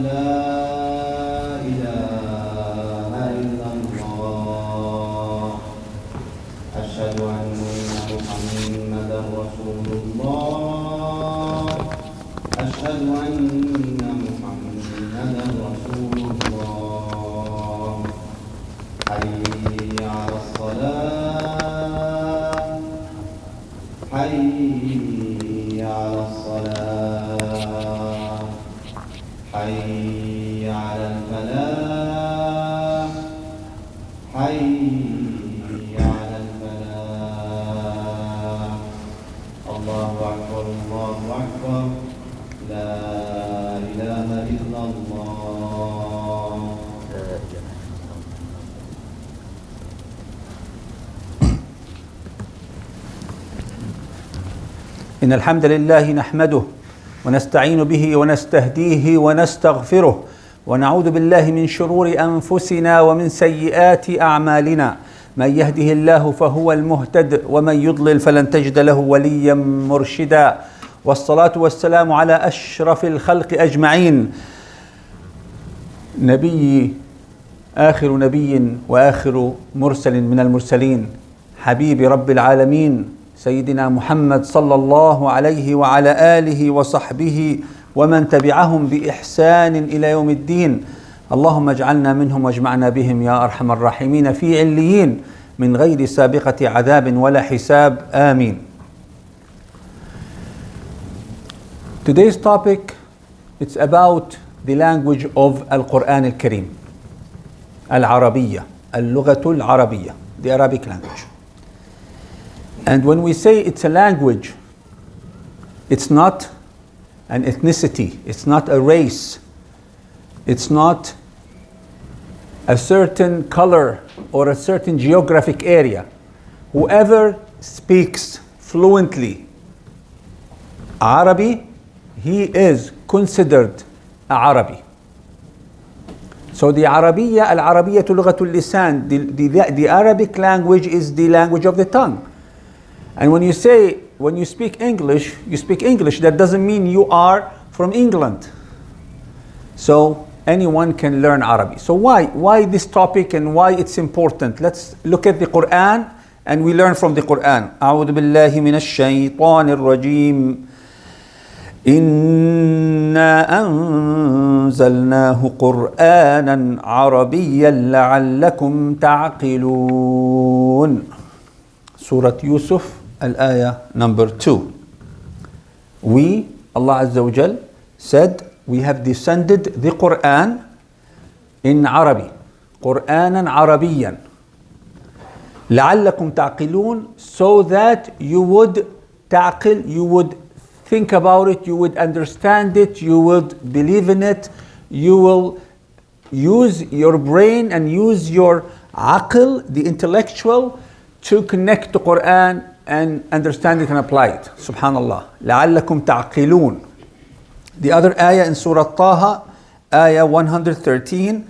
لا إله إلا الله أشهد أن محمدا رسول الله أشهد أن محمدا رسول الله حي على الصلاة حي على الصلاة حي على الفلاح حي على الفلاح الله أكبر الله أكبر لا إله إلا الله. إن الحمد لله نحمده ونستعين به ونستهديه ونستغفره ونعوذ بالله من شرور أنفسنا ومن سيئات أعمالنا من يهده الله فهو المهتد ومن يضلل فلن تجد له وليا مرشدا والصلاة والسلام على أشرف الخلق أجمعين آخر نبي وآخر مرسل من المرسلين حبيب رب العالمين سيدنا محمد صلى الله عليه وعلى آله وصحبه ومن تبعهم بإحسان إلى يوم الدين. اللهم اجعلنا منهم واجمعنا بهم يا أرحم الراحمين في عليين من غير سابقة عذاب ولا حساب آمين. Today's topic, it's about the language of Al-Quran Al-Kareem, Al-Arabiyya, Al-Lughat Al-Arabiyya, the Arabic language. And when we say it's a language, it's not an ethnicity, it's not a race, it's not a certain color or a certain geographic area. Whoever speaks fluently Arabic, he is considered a Arabi. So the Arabiyya, Al-Arabiyyatu Lughatul Lisan, the Arabic language is the language of the tongue. And when you speak English, you speak English. That doesn't mean you are from England. So anyone can learn Arabic. So why this topic and why it's important? Let's look at the Quran and we learn from the Quran. أعوذ بالله من الشيطان الرجيم إنا أنزلناه قرآنا عربيا لعلكم تعقلون. Surah Yusuf, Al-Ayah number 2. We, Allah Azza wa Jal, said we have descended the Quran in Arabic, Qur'anan Arabiyan, لعلكم تعقلون, so that you would ta'qil, you would think about it, you would understand it, you would believe in it, you will use your brain and use your aql, the intellectual, to connect the Quran and understand it and apply it. Subhanallah. لَعَلَّكُمْ تَعْقِلُونَ. The other ayah in Surah Taha, ayah 113,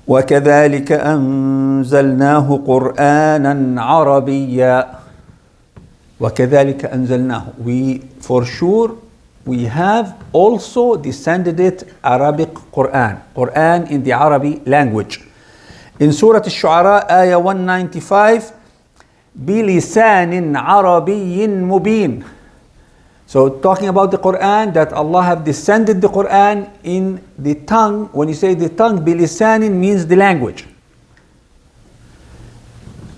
وَكَذَلِكَ أَنزَلْنَاهُ قُرْآنًا عَرَبِيًّا. وَكَذَلِكَ أَنزَلْنَاهُ. We have also descended it Arabic Quran in the Arabic language. In Surah Al-Shu'ara, ayah 195, بِلِسَانٍ عَرَبِيٍّ مُبِينٍ. So talking about the Quran, that Allah have descended the Quran in the tongue. When you say the tongue, بِلِسَانٍ means the language.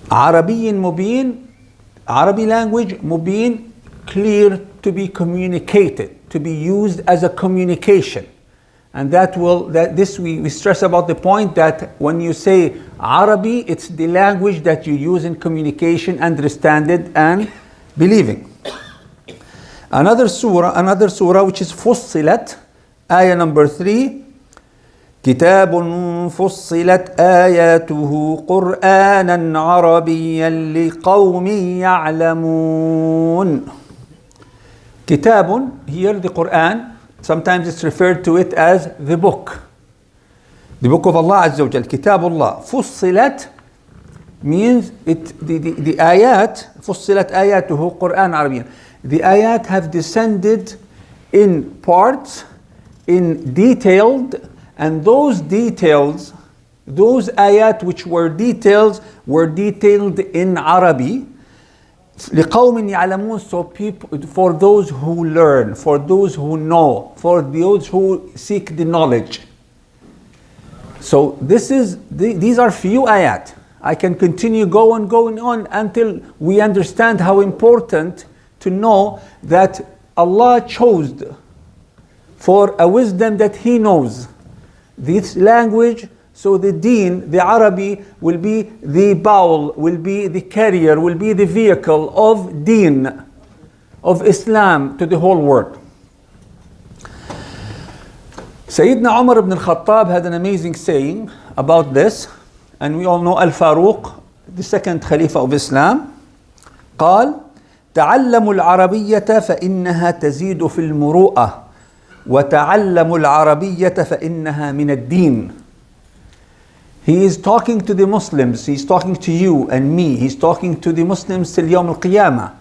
عَرَبِيٍّ مُبِينٍ, Arabic language, مُبِينٍ, clear, to be communicated, to be used as a communication. And we stress about the point that when you say Arabic, it's the language that you use in communication, understand it and believing. Another surah which is Fussilat, ayah number 3, كتاب فصلت آياته قرآنا عربيا لقوم يعلمون. كتاب, here the Quran, sometimes it's referred to it as the book of Allah Azza wa Jal, Kitabullah. Fussilat means the ayat, Fussilat ayatuhu Quran Arabian. The ayat have descended in parts in detailed, and those details, those ayat which were detailed in Arabic. لقوم يعلمون, so people, for those who learn, for those who know, for those who seek the knowledge. So these are few ayat. I can continue going on until we understand how important to know that Allah chose for a wisdom that He knows this language. So the deen, the Arabic, will be the bowl, will be the carrier, will be the vehicle of deen, of Islam to the whole world. Sayyidina Umar ibn al-Khattab had an amazing saying about this, and we all know Al-Faruq, the second Khalifa of Islam, قال تعلموا العربية فإنها تزيد في المروءة وتعلموا العربية فإنها من الدين. He is talking to the Muslims, he's talking to you and me, he's talking to the Muslims till Yawm al-Qiyamah,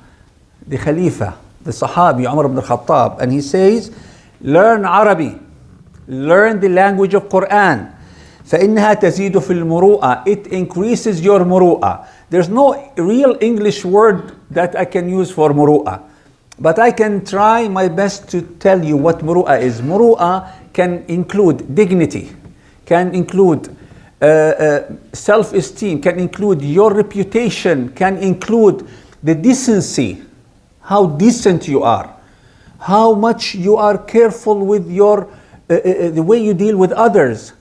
the Khalifa, the Sahabi Umar ibn al-Khattab, and he says, learn Arabic, learn the language of Quran. فإنها تزيد في المروءة, it increases your muru'ah. There's no real English word that I can use for muru'ah, but I can try my best to tell you what muru'ah is. Muru'ah can include dignity, can include self-esteem, can include your reputation, can include the decency, how decent you are, how much you are careful with your the way you deal with others.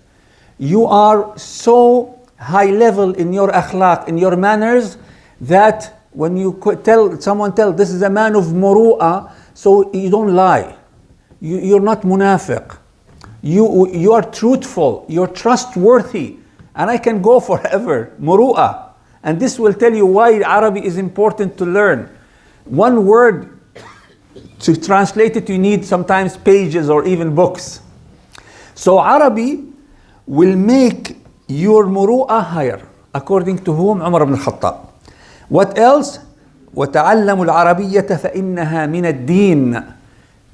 You are so high level in your akhlaq, in your manners, that when you tell someone, this is a man of muru'ah, so you don't lie, you're not munafiq, you are truthful, you're trustworthy. And I can go forever, muru'ah. And this will tell you why Arabic is important to learn. One word, to translate it, you need sometimes pages or even books. So Arabic will make your muru'ah higher, according to whom? Umar ibn al-Khattab. What else? وَتَعَلَّمُوا الْعَرَبِيَّةَ فَإِنَّهَا مِنَ الدِّينِ.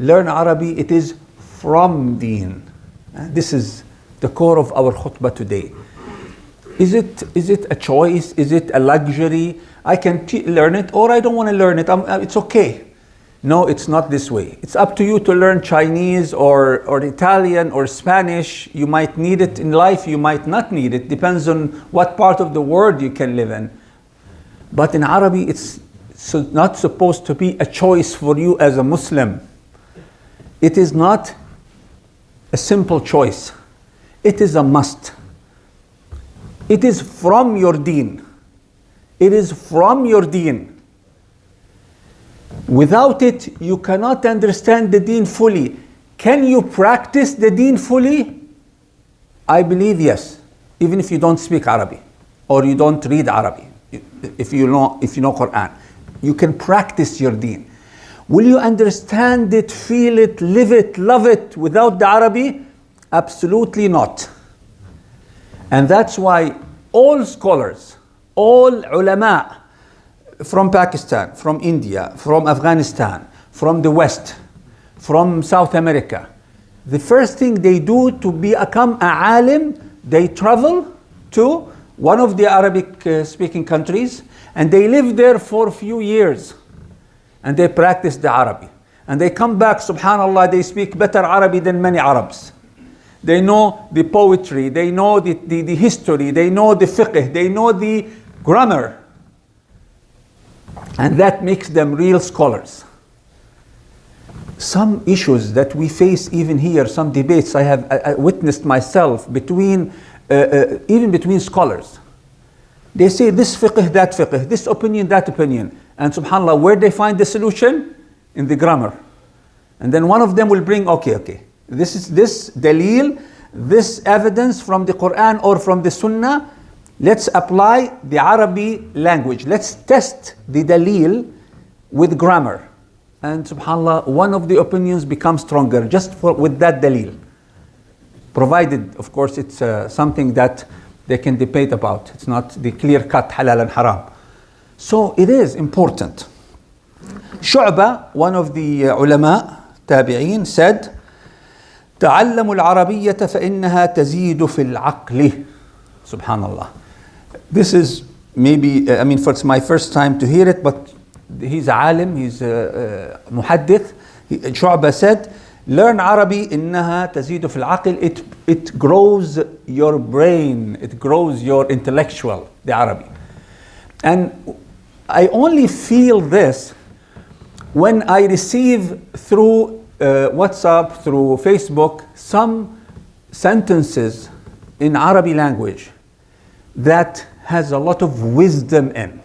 Learn Arabic, it is from deen. This is the core of our khutbah today. Is it a choice? Is it a luxury? I can learn it, or I don't want to learn it. It's okay. No, it's not this way. It's up to you to learn Chinese or Italian or Spanish. You might need it in life, you might not need it. Depends on what part of the world you can live in. But in Arabic, it's not supposed to be a choice for you as a Muslim. It is not a simple choice. It is a must. It is from your deen. It is from your deen. Without it, you cannot understand the deen fully. Can you practice the deen fully? I believe yes, even if you don't speak Arabic or you don't read Arabic. If you know Quran, you can practice your deen. Will you understand it, feel it, live it, love it without the Arabic? Absolutely not. And that's why all scholars, all ulama from Pakistan, from India, from Afghanistan, from the West, from South America, the first thing they do to become a alim, they travel to one of the Arabic speaking countries and they live there for a few years and they practice the Arabic. And they come back, subhanallah, they speak better Arabic than many Arabs. They know the poetry, they know the history, they know the fiqh, they know the grammar. And that makes them real scholars. Some issues that we face even here, some debates I have witnessed myself even between scholars. They say this fiqh, that fiqh, this opinion, that opinion. And subhanallah, where they find the solution? In the grammar. And then one of them will bring, okay. This is this dalil, this evidence from the Quran or from the Sunnah. Let's apply the Arabic language. Let's test the dalil with grammar. And subhanallah, one of the opinions becomes stronger just with that dalil. Provided, of course, it's something that they can debate about. It's not the clear-cut halal and haram. So it is important. Shu'ba, one of the ulama, tabi'een, said, تعلموا العربية فإنها تزيد في العقل. Subhanallah. This is maybe, I mean, it's my first time to hear it, but he's a alim, he's a muhaddith. Shu'ba said, learn Arabic, إنها تزيد في العقل. It grows your brain, it grows your intellectual, the Arabic. And I only feel this when I receive through WhatsApp, through Facebook, some sentences in Arabic language that has a lot of wisdom in.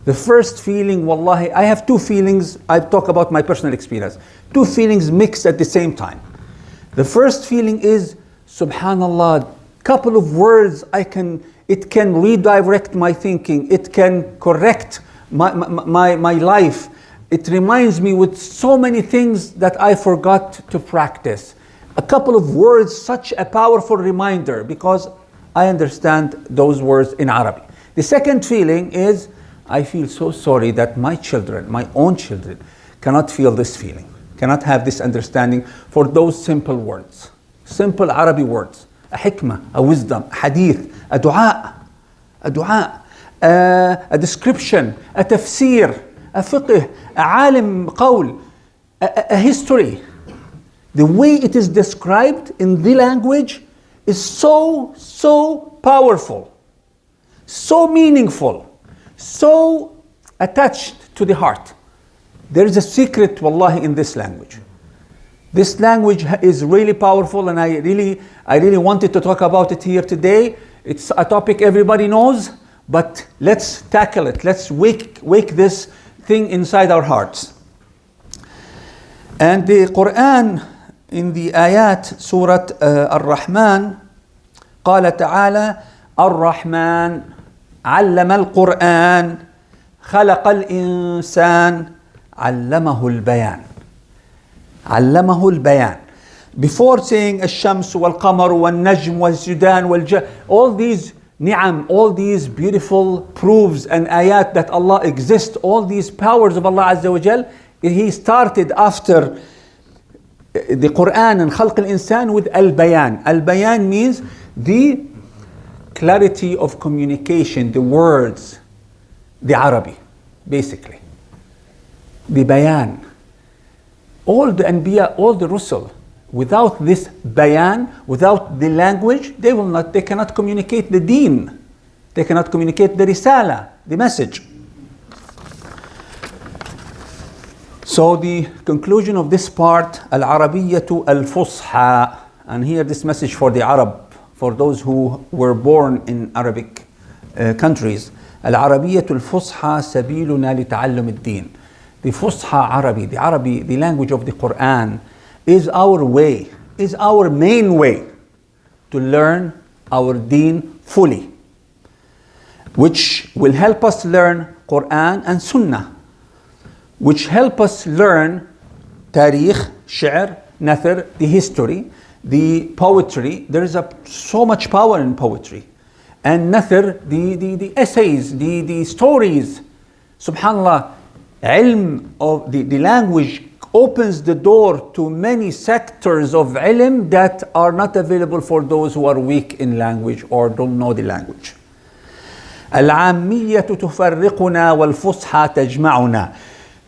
The first feeling, wallahi, I have two feelings. I talk about my personal experience. Two feelings mixed at the same time. The first feeling is, subhanallah, couple of words it can redirect my thinking. It can correct my life. It reminds me with so many things that I forgot to practice. A couple of words, such a powerful reminder, because I understand those words in Arabic. The second feeling is, I feel so sorry that my children, my own children, cannot feel this feeling, cannot have this understanding for those simple words, simple Arabic words, a hikmah, a wisdom, a hadith, a dua, a description, a tafsir, a fiqh, a alim qawl, a history. The way it is described in the language is so powerful, so meaningful, so attached to the heart. There is a secret, wallahi, in this language. This language is really powerful, and I really wanted to talk about it here today. It's a topic everybody knows, but let's tackle it. Let's wake this thing inside our hearts. And the Quran, in the ayat, Surah Ar-Rahman, قال تعالى الرحمن علم القرآن خلق الإنسان علمه البيان. علمه البيان. Before saying الشمس والقمر والنجم والسودان all these ni'am, all these beautiful proofs and ayat that Allah exists, all these powers of Allah Azza wa Jal, he started after the Quran and خلق الإنسان with al-bayan. Al-bayan means the clarity of communication, the words, the Arabic, basically. The bayan. All the Anbiya, all the Rusul, without this bayan, without the language, they cannot communicate the deen. They cannot communicate the risala, the message. So the conclusion of this part, al-Arabiyyatu al-Fusha, and here this message for the Arab, for those who were born in Arabic countries. العربية الفصحى سبيلنا لتعلم الدين. The Fusha Arabi, the language of the Quran, is our way, is our main way to learn our deen fully, which will help us learn Quran and Sunnah, which help us learn tarikh, shi'r, nathar, the history, the poetry. There is so much power in poetry. And nathar, the essays, the stories. Subhanallah, ilm of the language opens the door to many sectors of ilm that are not available for those who are weak in language or don't know the language. العامية تفرقنا والفصحى تجمعنا.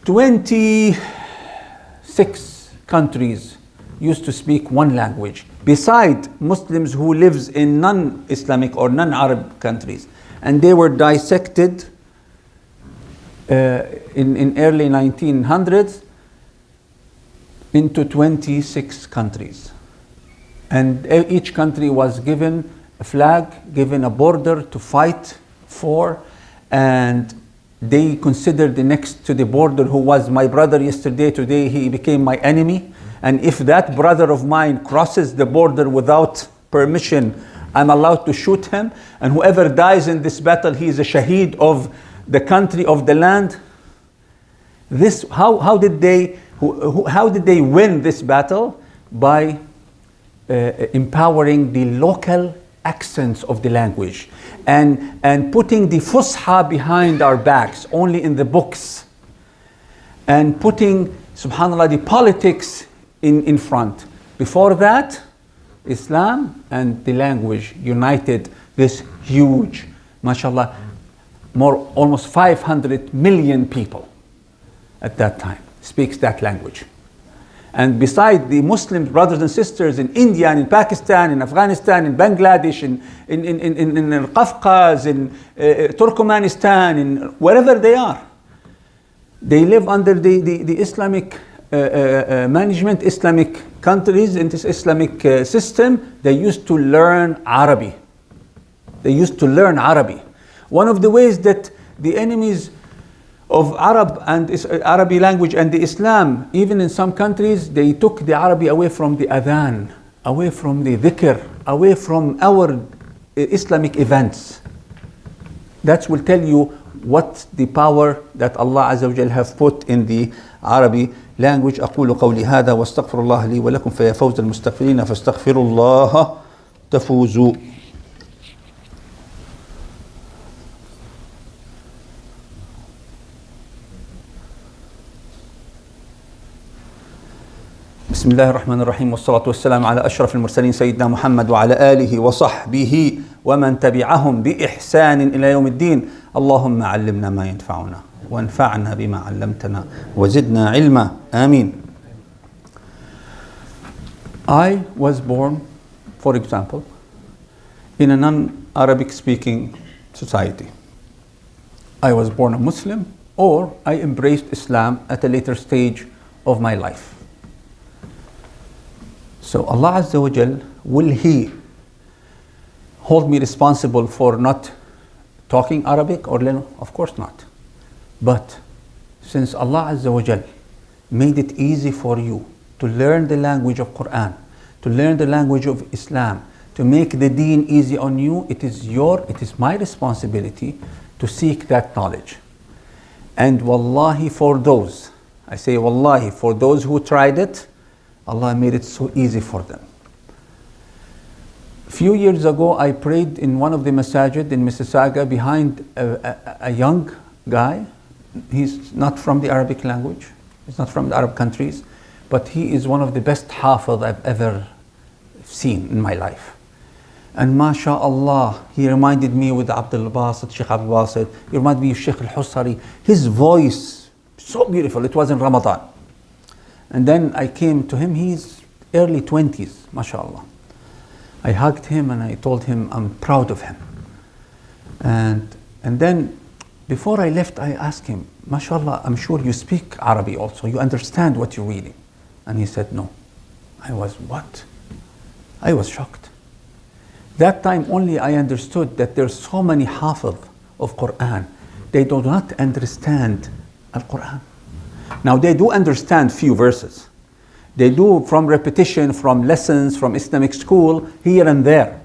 26 countries used to speak one language, beside Muslims who lives in non-Islamic or non-Arab countries. And they were dissected in early 1900s into 26 countries. And each country was given a flag, given a border to fight for, and they considered the next to the border who was my brother yesterday, today he became my enemy. And if that brother of mine crosses the border without permission, I'm allowed to shoot him. And whoever dies in this battle, he is a shaheed of the country, of the land. This, how did they win this battle? By empowering the local accents of the language and putting the fusha behind our backs, only in the books, and putting, subhanallah, the politics in front. Before that, Islam and the language united this huge, mashallah, almost 500 million people at that time speaks that language. And beside the Muslim brothers and sisters in India and in Pakistan, in Afghanistan, in Bangladesh, in Kafkaz, in Turkmenistan, in wherever they are, they live under the Islamic management, Islamic countries, in this Islamic system. They used to learn Arabic. They used to learn Arabic. One of the ways that the enemies of Arab and Arabic language and the Islam, even in some countries, they took the Arabic away from the adhan, away from the dhikr, away from our Islamic events. That will tell you what the power that Allah Azza wa Jal have put in the Arabic language. أقول قولي هذا واستغفر الله لي ولكم فيا فوز المستغفرين فاستغفروا الله تفوزوا. بسم الله الرحمن الرحيم والصلاة والسلام على أشرف المرسلين سيدنا محمد وعلى آله وصحبه ومن تبعهم بإحسان إلى يوم الدين. اللهم علمنا ما ينفعنا وانفعنا بما علمتنا وزدنا علما. آمين. I was born, for example, in a non-Arabic speaking society. I was born a Muslim, or I embraced Islam at a later stage of my life. So Allah Azza wa Jal, will He hold me responsible for not talking Arabic or learning? Of course not. But since Allah Azza wa Jal made it easy for you to learn the language of Quran, to learn the language of Islam, to make the deen easy on you, it is my responsibility to seek that knowledge. And wallahi, for those, I say wallahi, for those who tried it, Allah made it so easy for them. A few years ago, I prayed in one of the masajid in Mississauga behind a young guy. He's not from the Arabic language, he's not from the Arab countries, but he is one of the best hafiz I've ever seen in my life. And mashallah, he reminded me with Abdul Basit, Sheikh Abdul Basit, he reminded me of Sheikh Al-Husari. His voice, so beautiful. It was in Ramadan. And then I came to him, he's early 20s, mashallah. I hugged him and I told him I'm proud of him. And then before I left, I asked him, mashallah, I'm sure you speak Arabic also, you understand what you're reading. And he said, no. I was, what? I was shocked. That time only I understood that there's so many hafiz of Quran, they do not understand Al-Quran. Now they do understand few verses. They do from repetition, from lessons, from Islamic school, here and there.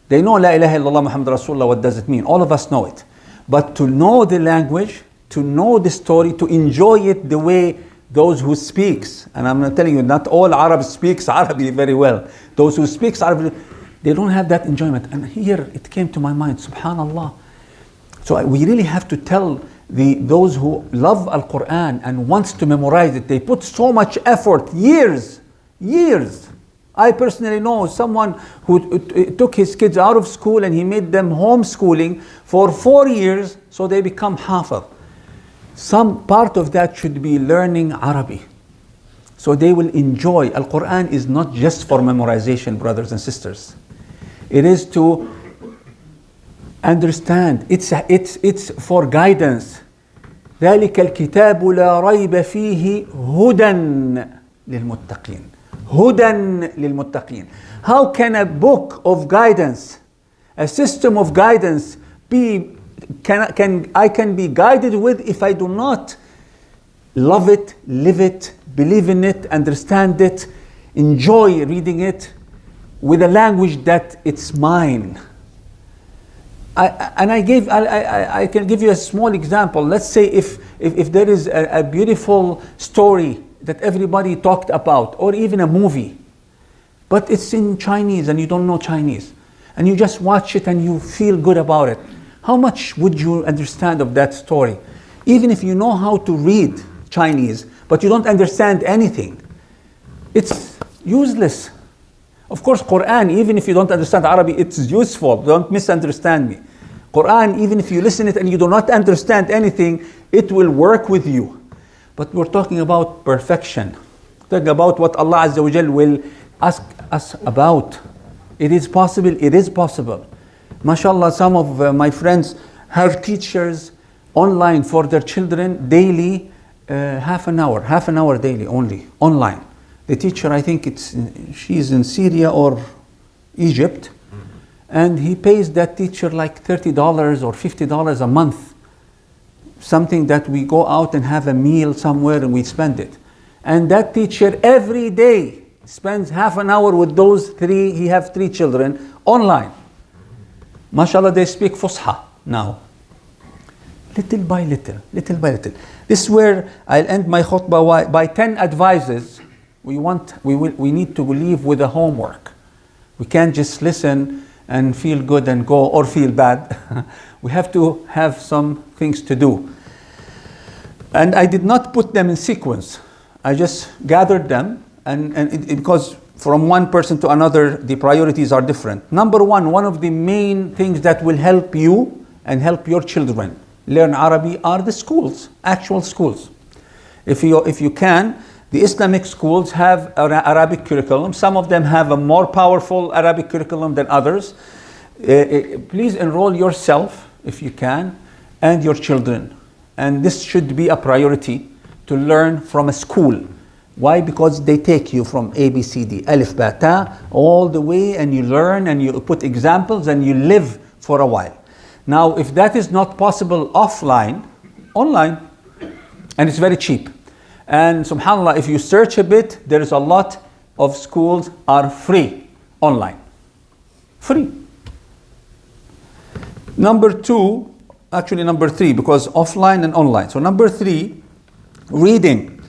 They know La ilaha illallah Muhammad Rasulullah, what does it mean? All of us know it. But to know the language, to know the story, to enjoy it the way those who speaks, and I'm telling you, not all Arab speaks Arabic very well. Those who speaks Arabic, they don't have that enjoyment. And here it came to my mind, subhanallah. So we really have to tell those who love Al-Quran and wants to memorize it, they put so much effort, years. I personally know someone who took his kids out of school and he made them homeschooling for 4 years so they become hafiz. Some part of that should be learning Arabic, so they will enjoy. Al-Quran is not just for memorization, brothers and sisters. It is to understand, it's for guidance. ذلك الكتاب لا ريب فيه هدى للمتقين. هدى للمتقين. How can a book of guidance, a system of guidance I can be guided with if I do not love it, live it, believe in it, understand it, enjoy reading it with a language that it's mine. I can give you a small example. Let's say if there is a beautiful story that everybody talked about, or even a movie, but it's in Chinese and you don't know Chinese, and you just watch it and you feel good about it, how much would you understand of that story? Even if you know how to read Chinese, but you don't understand anything, it's Useless. Of course, Quran, even if you don't understand Arabic, it's useful. Don't misunderstand me. Quran, even if you listen it and you do not understand anything, it will work with you. But we're talking about perfection. Talking about what Allah Azza wa Jal will ask us about. It is possible. It is possible. MashaAllah, some of my friends have teachers online for their children daily, half an hour daily only, online. The teacher, I think she's in Syria or Egypt, and he pays that teacher like $30 or $50 a month. Something that we go out and have a meal somewhere and we spend it. And that teacher every day spends half an hour with those three, he have 3 children, online. MashaAllah, they speak Fusha now. Little by little. This is where I'll end my khutbah by 10 advices. We need to leave with a homework. We can't just listen and feel good and go, or feel bad. We have to have some things to do. And I did not put them in sequence. I just gathered them, because from one person to another, the priorities are different. Number one of the main things that will help you and help your children learn Arabic are the schools, actual schools. If you can, the Islamic schools have an Arabic curriculum. Some of them have a more powerful Arabic curriculum than others. Please enroll yourself, if you can, and your children. And this should be a priority to learn from a school. Why? Because they take you from A, B, C, D, Alif, Ba, Ta, all the way, and you learn and you put examples and you live for a while. Now, if that is not possible offline, online, and it's very cheap. And subhanAllah, if you search a bit, there is a lot of schools are free online. Free. Number 3, because offline and online. So number 3, reading.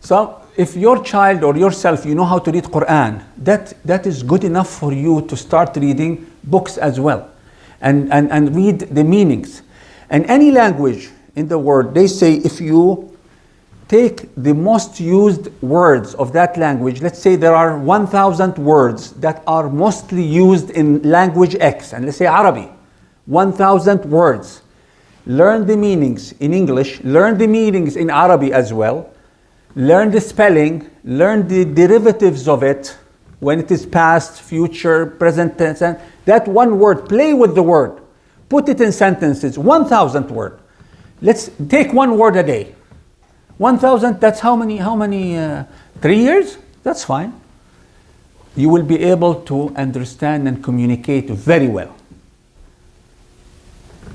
So if your child or yourself, you know how to read Quran, that is good enough for you to start reading books as well. And read the meanings. And any language in the world, they say if you take the most used words of that language, let's say there are 1,000 words that are mostly used in language X, and let's say Arabic, 1,000 words. Learn the meanings in English, learn the meanings in Arabic as well, learn the spelling, learn the derivatives of it, when it is past, future, present tense, and that one word, play with the word, put it in sentences, 1,000 words. Let's take one word a day. 1,000, that's how many, 3 years? That's fine. You will be able to understand and communicate very well.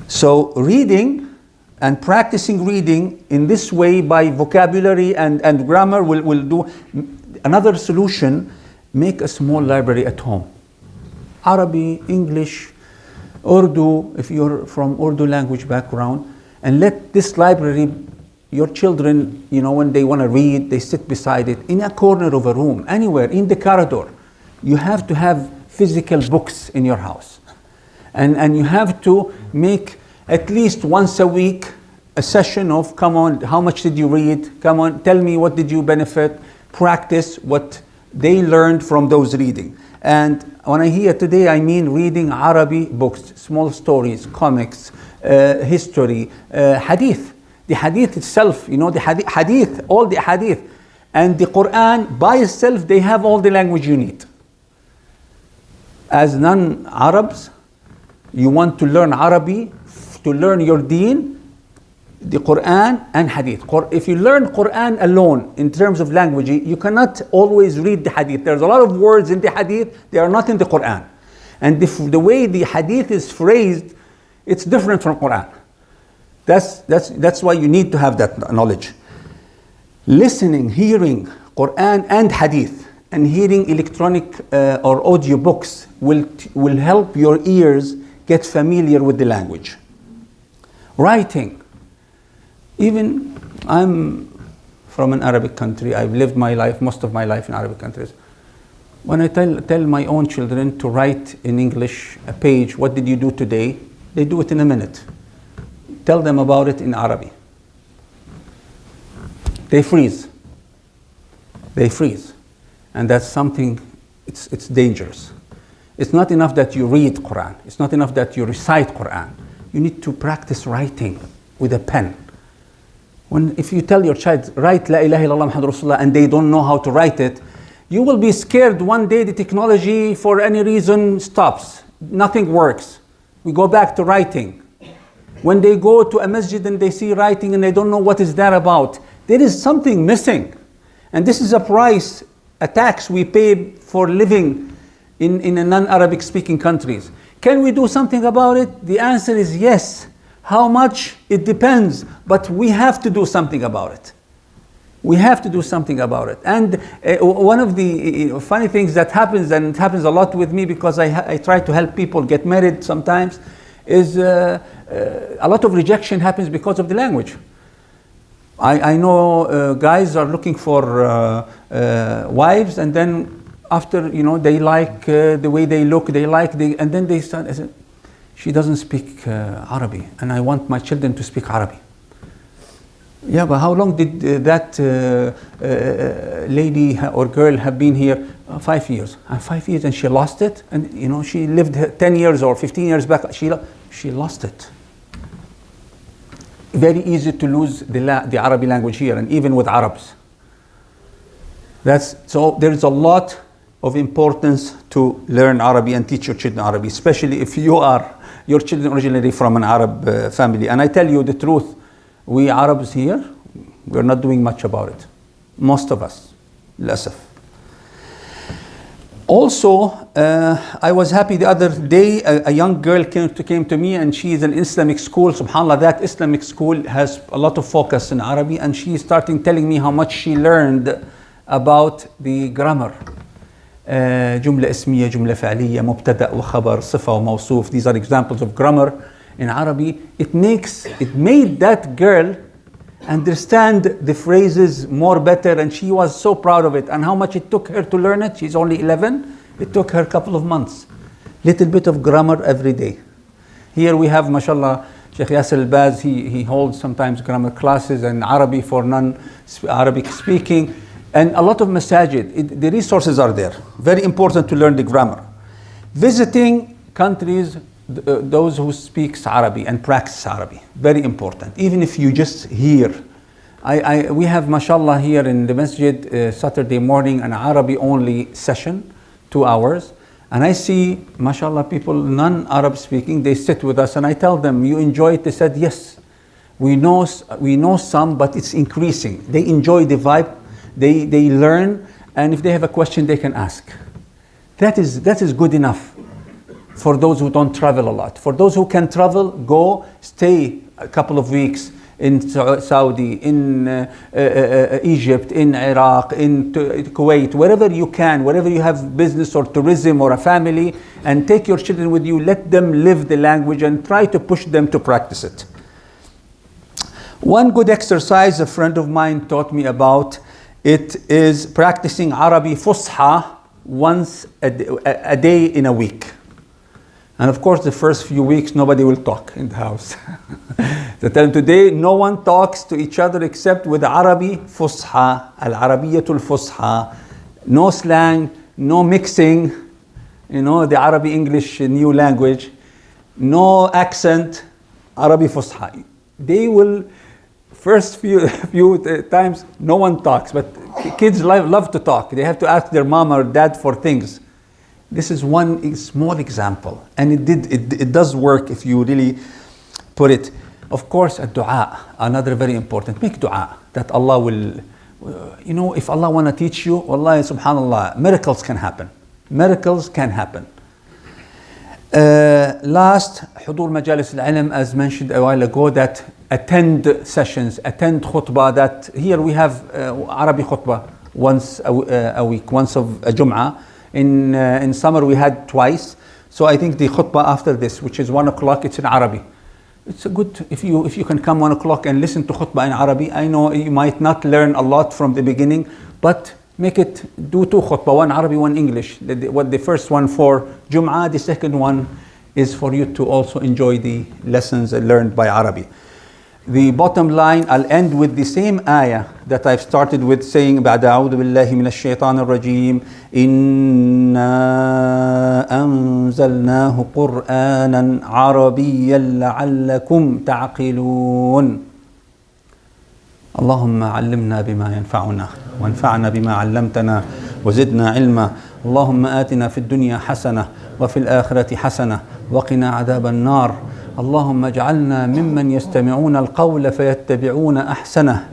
So reading and practicing reading in this way by vocabulary and grammar will do. Another solution, make a small library at home. Arabic, English, Urdu, if you're from Urdu language background, and let this library, your children, when they want to read, they sit beside it in a corner of a room, anywhere, in the corridor. You have to have physical books in your house. And you have to make at least once a week a session of, come on, how much did you read? Come on, tell me what did you benefit? Practice what they learned from those reading. And when I hear today, I mean reading Arabic books, small stories, comics, history, hadith. The hadith itself, the hadith, all the hadith. And the Quran by itself, they have all the language you need. As non-Arabs, you want to learn Arabic, to learn your deen, the Quran and hadith. If you learn Quran alone in terms of language, you cannot always read the hadith. There's a lot of words in the hadith, they are not in the Quran. And the way the hadith is phrased, it's different from Quran. That's why you need to have that knowledge. Listening, hearing Quran and hadith, and hearing electronic or audio books will help your ears get familiar with the language. Writing. Even I'm from an Arabic country. I've lived my life, most of my life in Arabic countries. When I tell my own children to write in English a page, what did you do today? They do it in a minute. Tell them about it in Arabic. They freeze. And that's something, it's dangerous. It's not enough that you read Quran. It's not enough that you recite Quran. You need to practice writing with a pen. If you tell your child, write La ilaha illallah Muhammad Rasulullah, and they don't know how to write it, you will be scared one day the technology for any reason stops. Nothing works. We go back to writing. When they go to a masjid and they see writing and they don't know what is that about, there is something missing. And this is a tax we pay for living in a non-Arabic speaking countries. Can we do something about it? The answer is yes. How much? It depends. But we have to do something about it. We have to do something about it. And one of the funny things that happens, and it happens a lot with me because I try to help people get married sometimes, is a lot of rejection happens because of the language. I know guys are looking for wives, and then after, they like the way they look, and then they start, she doesn't speak Arabic, and I want my children to speak Arabic. Yeah, but how long did that lady or girl have been here? 5 years. 5 years, and she lost it. And she lived 10 years or 15 years back. She lost it. Very easy to lose the Arabic language here, and even with Arabs. So there is a lot of importance to learn Arabic and teach your children Arabic, especially if your children originally from an Arab family. And I tell you the truth. We Arabs here, we're not doing much about it. Most of us, للأسف. Also, I was happy the other day, a young girl came to me, and she is in Islamic school. SubhanAllah, that Islamic school has a lot of focus in Arabic, and she is starting telling me how much she learned about the grammar. جملة اسمية, جملة فعلية, مبتدأ وخبر, صفة وموصوف. These are examples of grammar in Arabic. It made that girl understand the phrases more better, and she was so proud of it. And how much it took her to learn it? She's only 11. It took her a couple of months. Little bit of grammar every day. Here we have, mashallah, Sheikh Yasser Aboutaha, he holds sometimes grammar classes and Arabic for non-Arabic speaking. And a lot of masajid, the resources are there. Very important to learn the grammar. Visiting countries, those who speak Arabic and practice Arabic, very important. Even if you just hear. We have, mashallah, here in the masjid, Saturday morning, an Arabic only session, 2 hours. And I see, mashallah, people non-Arab speaking, they sit with us, and I tell them, you enjoy it? They said, yes. We know some, but it's increasing. They enjoy the vibe. They learn, and if they have a question, they can ask. That is good enough for those who don't travel a lot. For those who can travel, go stay a couple of weeks in Saudi, in Egypt, in Iraq, in Kuwait, wherever you can, wherever you have business or tourism or a family, and take your children with you. Let them live the language and try to push them to practice it. One good exercise a friend of mine taught me about, it is practicing Arabic Fusha once a day in a week. And of course, the first few weeks, nobody will talk in the house. So tell them today, no one talks to each other except with Arabic Fusha, Al-Arabiyyatul Fusha. No slang, no mixing, the Arabic-English new language. No accent, Arabic Fusha. They will, first few times, no one talks, but kids love to talk. They have to ask their mom or dad for things. This is one small example, and it does work if you really put it. Of course, a dua, another very important. Make dua that Allah will, if Allah want to teach you, wallahi, subhanallah, miracles can happen. Miracles can happen. Last, حضور مجالس العلم, as mentioned a while ago, that attend sessions, attend khutbah. That here we have Arabic khutbah once a week, once of a Jum'ah. In summer we had twice. So I think the khutbah after this, which is 1 o'clock, it's in Arabic. It's a good, if you can come 1 o'clock and listen to khutbah in Arabic. I know you might not learn a lot from the beginning, but do 2 khutbah, 1 Arabic, 1 English. The first one for Jum'ah, the second one is for you to also enjoy the lessons learned by Arabic. the bottom line, I'll end with the same ayah that I've started with saying بعد أعوذ بالله من الشيطان الرجيم إنا أنزلناه قرآنا عربيا لعلكم تعقلون. اللهم علمنا بما ينفعنا وانفعنا بما علمتنا وزدنا علما. اللهم آتنا في الدنيا حسنة وفي الآخرة حسنة وقنا عذاب النار. اللهم اجعلنا ممن يستمعون القول فيتبعون أحسنه.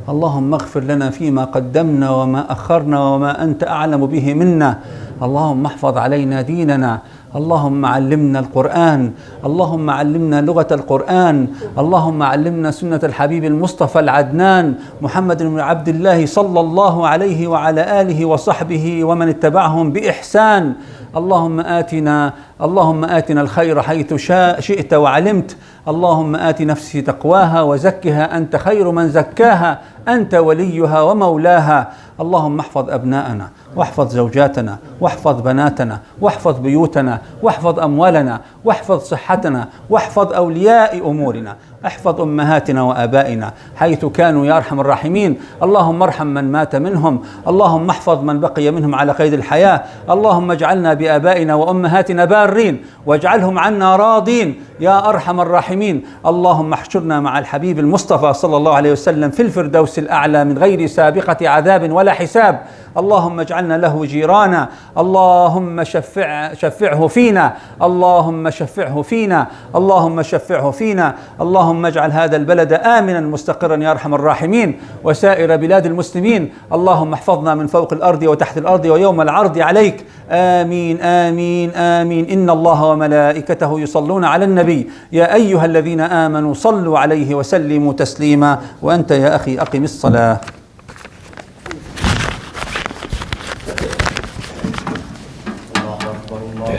اللهم اغفر لنا فيما قدمنا وما أخرنا وما أنت أعلم به منا. اللهم احفظ علينا ديننا. اللهم علمنا القرآن. اللهم علمنا لغة القرآن. اللهم علمنا سنة الحبيب المصطفى العدنان محمد بن عبد الله صلى الله عليه وعلى آله وصحبه ومن اتبعهم بإحسان. اللهم آتنا الخير حيث شئت وعلمت. اللهم آت نفسي تقواها وزكها أنت خير من زكاها أنت وليها ومولاها. اللهم احفظ أبناءنا واحفظ زوجاتنا واحفظ بناتنا واحفظ بيوتنا واحفظ أموالنا واحفظ صحتنا واحفظ أولياء أمورنا. احفظ أمهاتنا وآبائنا حيث كانوا يا أرحم الراحمين. اللهم ارحم من مات منهم. اللهم احفظ من بقي منهم على قيد الحياة. اللهم اجعلنا بآبائنا وأمهاتنا بارين واجعلهم عنا راضين يا أرحم الراحمين. اللهم احشرنا مع الحبيب المصطفى صلى الله عليه وسلم في الفردوس الأعلى من غير سابقة عذاب ولا حساب. اللهم اجعلنا له جيرانا. اللهم شفعه فينا. اللهم شفعه فينا. اللهم شفعه فينا. اللهم اجعل هذا البلد آمنا مستقرا يا أرحم الراحمين وسائر بلاد المسلمين. اللهم احفظنا من فوق الأرض وتحت الأرض ويوم العرض عليك. آمين آمين آمين. إن الله وملائكته يصلون على النبي يا أيها الذين آمنوا صلوا عليه وسلموا تسليما. وأنت يا أخي أقم الصلاة.